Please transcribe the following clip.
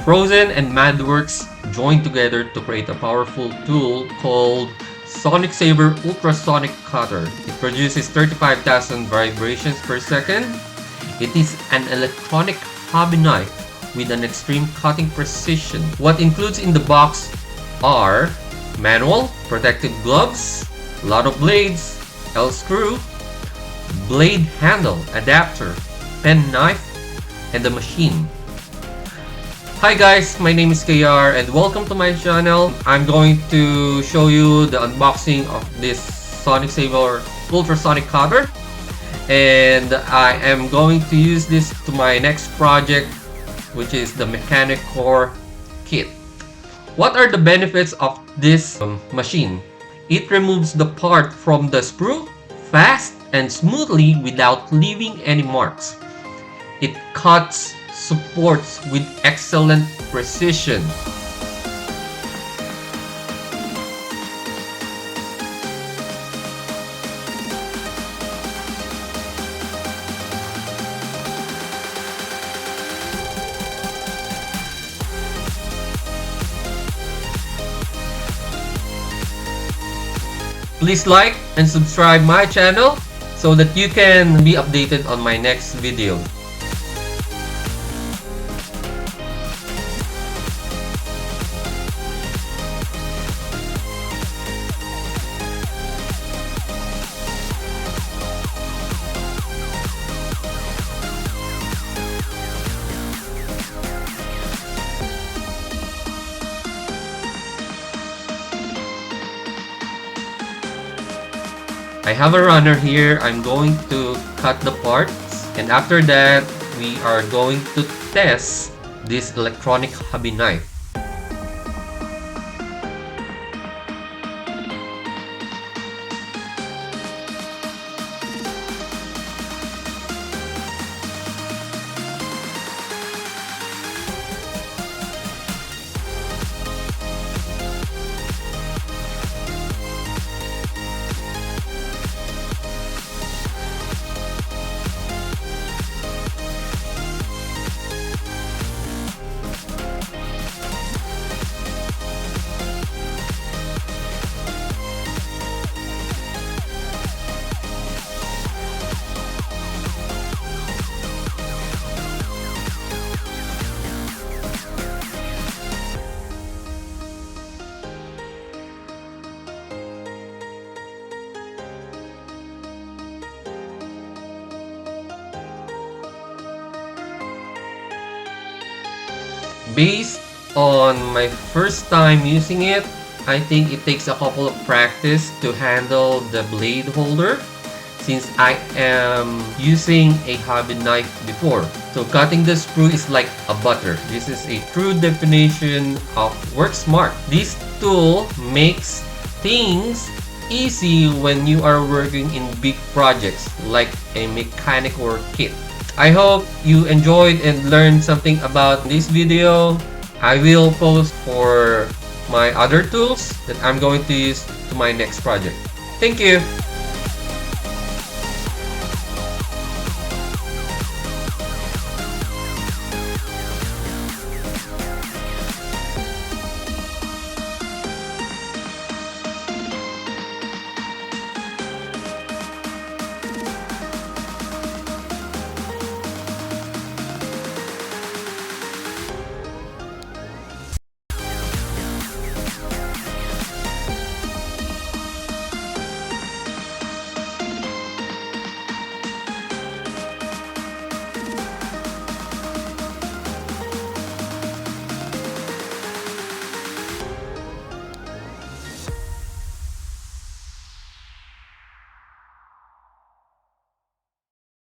Phrozen and Madworks joined together to create a powerful tool called Saber Ultrasonic Cutter. It produces 35,000 vibrations per second. It is an electronic hobby knife with an extreme cutting precision. What includes in the box are manual, protective gloves, a lot of blades, L-screw, blade handle, adapter, pen knife, and the machine. Hi guys, my name is KR and welcome to my channel. I'm going to show you the unboxing of this Saber Ultrasonic Cutter, and I am going to use this to my next project, which is the mechanic core kit. What are the benefits of this machine? It removes the part from the sprue fast and smoothly without leaving any marks. It cuts supports with excellent precision. Please like and subscribe my channel so that you can be updated on my next video. I have a runner here. I'm going to cut the parts, and after that we are going to test this electronic hobby knife. Based on my first time using it, I think it takes a couple of practice to handle the blade holder, since I am using a hobby knife before. So cutting the sprue is like a butter. This is a true definition of work smart. This tool makes things easy when you are working in big projects like a mechanic or kit. I hope you enjoyed and learned something about this video. I will post for my other tools that I'm going to use to my next project. Thank you!